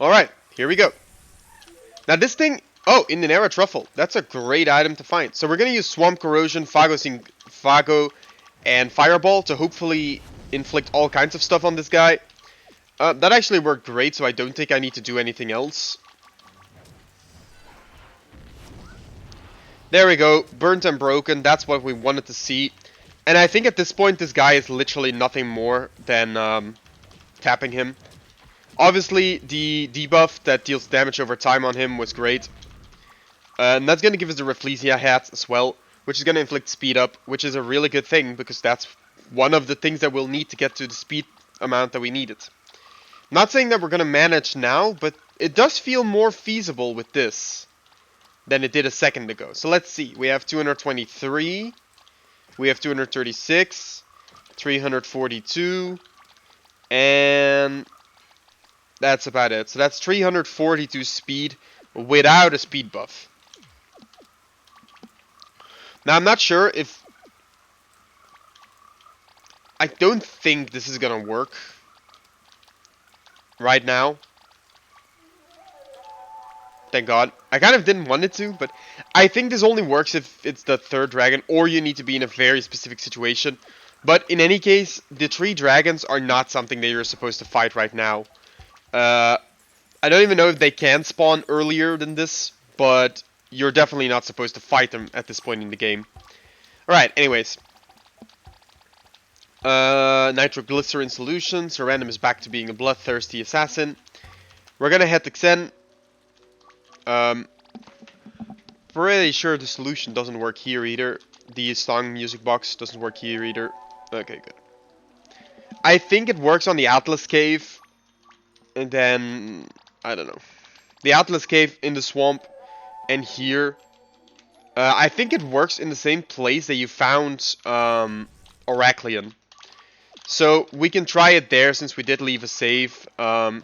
Alright, here we go. Now this thing... Oh, Indenera Truffle. That's a great item to find. So we're going to use Swamp Corrosion, Fago, and Fireball to hopefully inflict all kinds of stuff on this guy. That actually worked great, so I don't think I need to do anything else. There we go. Burnt and broken. That's what we wanted to see. And I think at this point, this guy is literally nothing more than tapping him. Obviously, the debuff that deals damage over time on him was great. And that's going to give us the Rafflesia hat as well, which is going to inflict speed up, which is a really good thing, because that's one of the things that we'll need to get to the speed amount that we needed. Not saying that we're going to manage now, but it does feel more feasible with this than it did a second ago. So let's see. We have 223, we have 236, 342, and... that's about it. So that's 342 speed without a speed buff. Now I'm not sure if... I don't think this is gonna work right now. Thank God. I kind of didn't want it to, but I think this only works if it's the third dragon, or you need to be in a very specific situation. But in any case, the 3 dragons are not something that you're supposed to fight right now. I don't even know if they can spawn earlier than this, but you're definitely not supposed to fight them at this point in the game. Alright, anyways. Nitroglycerin solution, so Random is back to being a bloodthirsty assassin. We're gonna head to Xen. Pretty sure the solution doesn't work here either. The song music box doesn't work here either. Okay, good. I think it works on the Atlas Cave. And then, I don't know. The Atlas Cave in the swamp and here. I think it works in the same place that you found Oraclean. So we can try it there since we did leave a save. All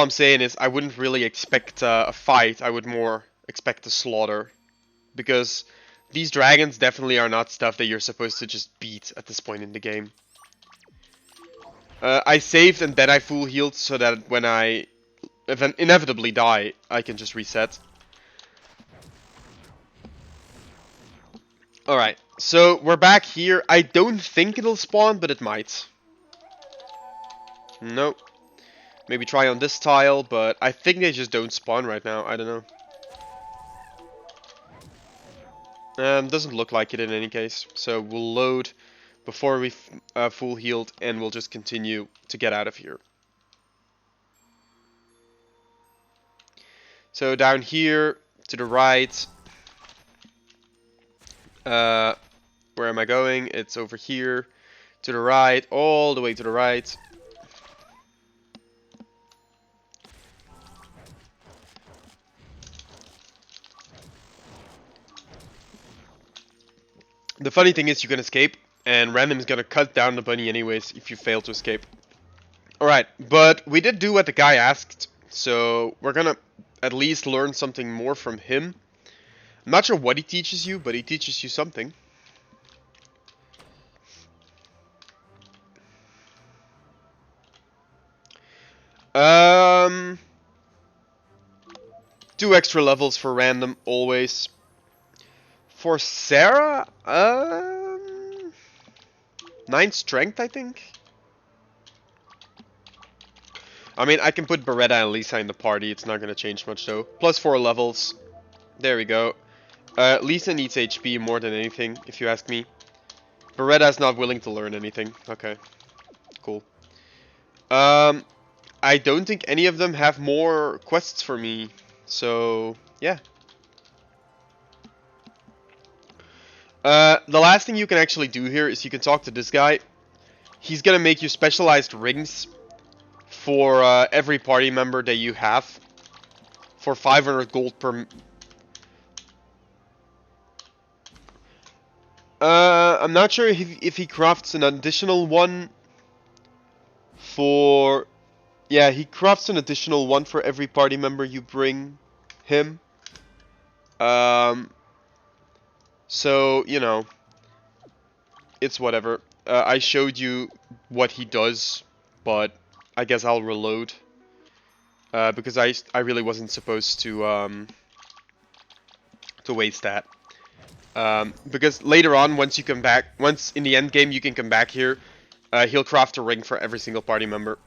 I'm saying is I wouldn't really expect a fight. I would more expect a slaughter. Because these dragons definitely are not stuff that you're supposed to just beat at this point in the game. I saved and then I full healed so that when I inevitably die, I can just reset. Alright, so we're back here. I don't think it'll spawn, but it might. Nope. Maybe try on this tile, but I think they just don't spawn right now. I don't know. Doesn't look like it in any case. So we'll load before we full healed, and we'll just continue to get out of here. So down here, to the right. Where am I going? It's over here. To the right, all the way to the right. The funny thing is you can escape, and Random is gonna cut down the bunny anyways if you fail to escape. Alright, but we did do what the guy asked, so we're gonna at least learn something more from him. I'm not sure what he teaches you, but he teaches you something. Two extra levels for Random, always. For Sarah, 9 strength, I think. I mean, I can put Beretta and Lisa in the party. It's not going to change much, though. Plus 4 levels. There we go. Lisa needs HP more than anything, if you ask me. Beretta's not willing to learn anything. Okay. Cool. I don't think any of them have more quests for me. So, yeah. The last thing you can actually do here is you can talk to this guy. He's gonna make you specialized rings for every party member that you have. For 500 gold per... I'm not sure if he crafts an additional one for... Yeah, he crafts an additional one for every party member you bring him. So, you know, it's whatever. I showed you what he does, but I guess I'll reload. Because I really wasn't supposed to waste that. Because later on, once you come back, once in the end game you can come back here, he'll craft a ring for every single party member.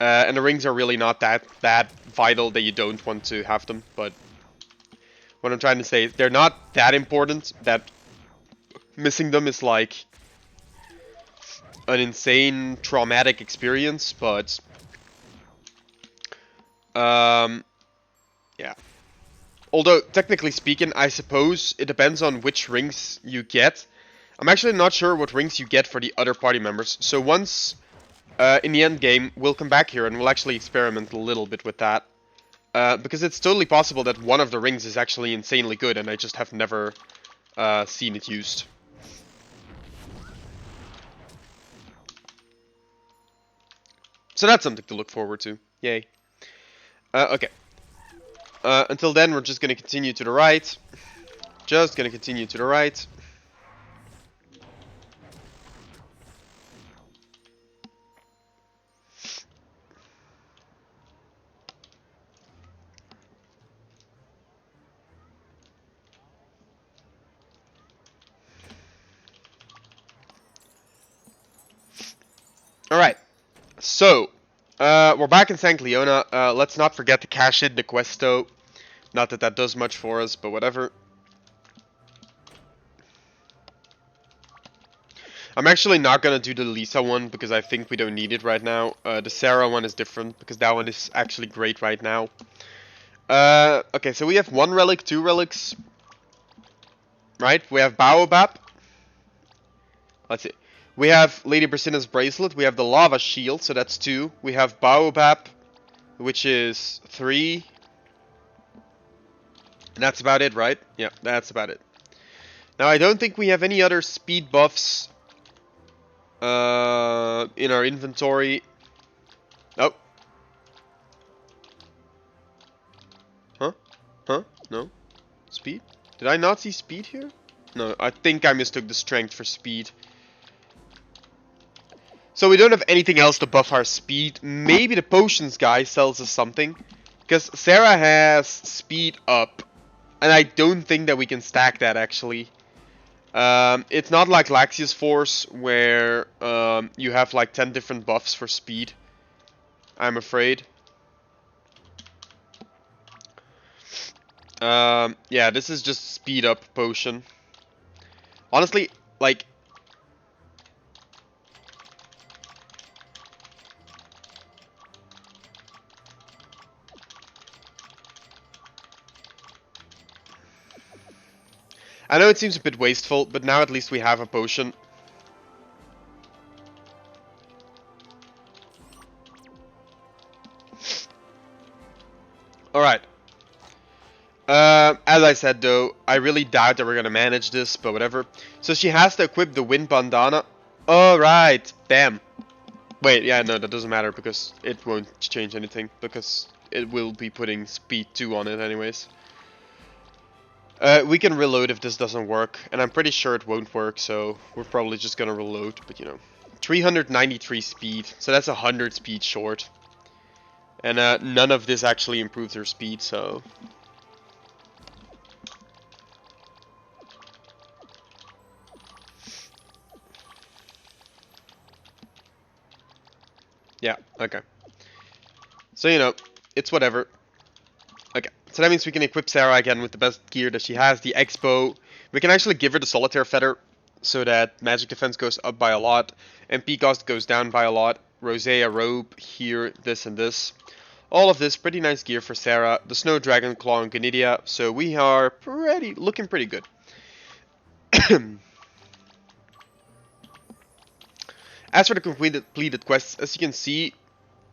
And the rings are really not that vital that you don't want to have them, but what I'm trying to say is they're not that important that missing them is like an insane traumatic experience, but yeah. Although, technically speaking, I suppose it depends on which rings you get. I'm actually not sure what rings you get for the other party members. So once, in the end game, we'll come back here and we'll actually experiment a little bit with that. Because it's totally possible that one of the rings is actually insanely good and I just have never seen it used. So that's something to look forward to. Yay. Okay. Until then, we're just going to continue to the right. Just going to continue to the right. we're back in St. Leona. Let's not forget to cash in the quest though. Not that that does much for us, but whatever. I'm actually not gonna do the Lisa one because I think we don't need it right now. The Sarah one is different because that one is actually great right now. Okay, so we have 1 relic, 2 relics. Right? We have Baobab. Let's see. We have Lady Brasina's bracelet. We have the lava shield, so that's 2. We have Baobab, which is 3. And that's about it, right? Yeah, that's about it. Now, I don't think we have any other speed buffs in our inventory. Oh. Huh? Huh? No? Speed? Did I not see speed here? No, I think I mistook the strength for speed. So we don't have anything else to buff our speed. Maybe the potions guy sells us something. Because Sarah has speed up. And I don't think that we can stack that actually. It's not like Laxius Force where you have like 10 different buffs for speed. I'm afraid. Yeah, this is just speed up potion. Honestly, like... I know it seems a bit wasteful, but now at least we have a potion. Alright. As I said though, I really doubt that we're gonna manage this, but whatever. So she has to equip the wind bandana. Alright, damn. Wait, yeah, no, that doesn't matter because it won't change anything. Because it will be putting speed 2 on it anyways. We can reload if this doesn't work, and I'm pretty sure it won't work, so we're probably just gonna reload, but you know. 393 speed, so that's 100 speed short. And none of this actually improves her speed, so... Yeah, okay. So, you know, it's whatever. Okay, so that means we can equip Sarah again with the best gear that she has, the X-Bow. We can actually give her the Solitaire Feather, so that magic defense goes up by a lot, MP cost goes down by a lot. Rosea robe, here, this and this. All of this, pretty nice gear for Sarah. The Snow Dragon Claw and Gonidia, so we are looking pretty good. As for the completed quests, as you can see,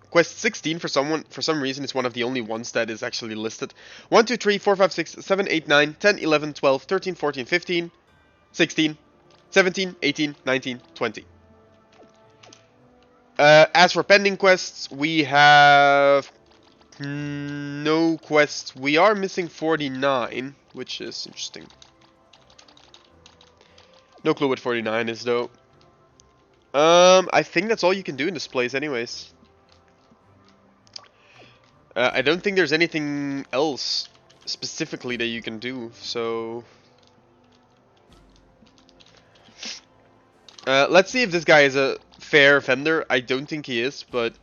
Quest 16 for some reason is one of the only ones that is actually listed. 1, 2, 3, 4, 5, 6, 7, 8, 9, 10, 11, 12, 13, 14, 15, 16, 17, 18, 19, 20. As for pending quests, we have no quests. We are missing 49, which is interesting. No clue what 49 is though. I think that's all you can do in this place anyways. I don't think there's anything else specifically that you can do, so... let's see if this guy is a fair vendor. I don't think he is, but...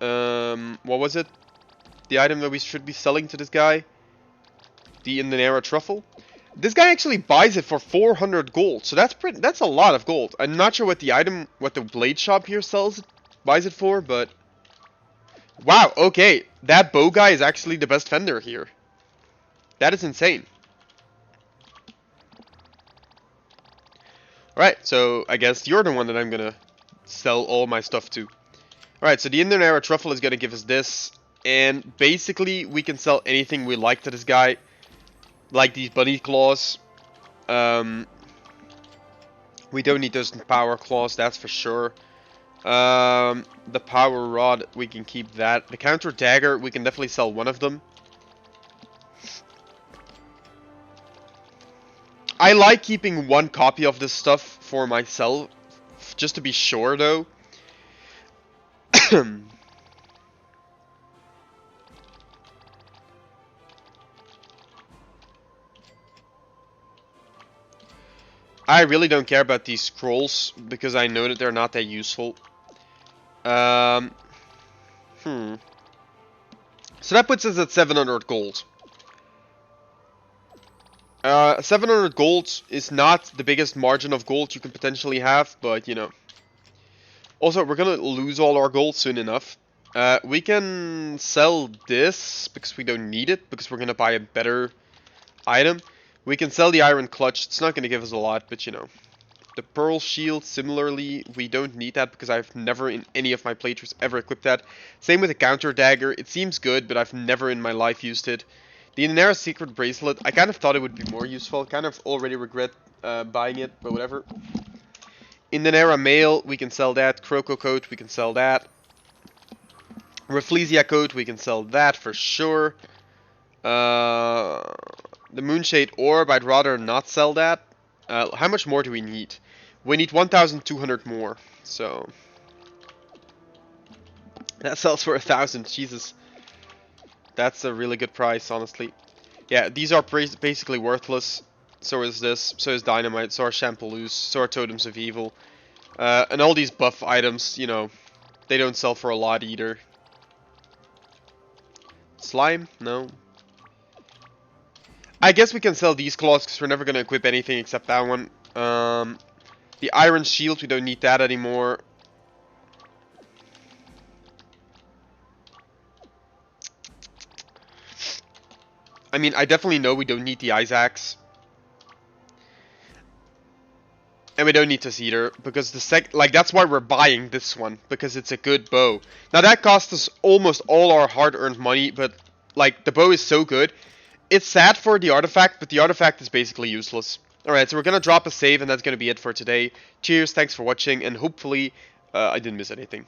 what was it? The item that we should be selling to this guy? The Indonera Truffle? This guy actually buys it for 400 gold, so that's a lot of gold. I'm not sure what the blade shop here buys it for, but... Wow, okay, that bow guy is actually the best vendor here. That is insane. Alright, so I guess you're the one that I'm gonna sell all my stuff to. Alright, so the Indonera Truffle is gonna give us this, and basically we can sell anything we like to this guy. Like these bunny claws. We don't need those power claws, that's for sure. The power rod, we can keep that. The counter dagger, we can definitely sell one of them. I like keeping one copy of this stuff for myself, just to be sure though. I really don't care about these scrolls, because I know that they're not that useful. So that puts us at 700 gold. 700 gold is not the biggest margin of gold you can potentially have, but you know. Also, we're gonna lose all our gold soon enough. We can sell this because we don't need it, because we're gonna buy a better item. We can sell the iron clutch. It's not gonna give us a lot, but you know. The pearl shield, similarly, we don't need that because I've never in any of my playthroughs ever equipped that. Same with the counter dagger. It seems good, but I've never in my life used it. The Inera secret bracelet, I kind of thought it would be more useful. Kind of already regret buying it, but whatever. Inera mail, we can sell that. Croco coat, we can sell that. Rafflesia coat, we can sell that for sure. The Moonshade orb, I'd rather not sell that. How much more do we need? We need 1,200 more, so that sells for 1,000. Jesus, that's a really good price, honestly. Yeah, these are basically worthless. So is this. So is dynamite. So are Shampaloos. So are totems of evil. And all these buff items, you know, they don't sell for a lot either. Slime? No. I guess we can sell these claws because we're never gonna equip anything except that one. The iron shield, we don't need that anymore. I mean, I definitely know we don't need the ice axe. And we don't need this either, because that's why we're buying this one, because it's a good bow. Now that cost us almost all our hard-earned money, but like the bow is so good. It's sad for the artifact, but the artifact is basically useless. Alright, so we're gonna drop a save, and that's gonna be it for today. Cheers, thanks for watching, and hopefully I didn't miss anything.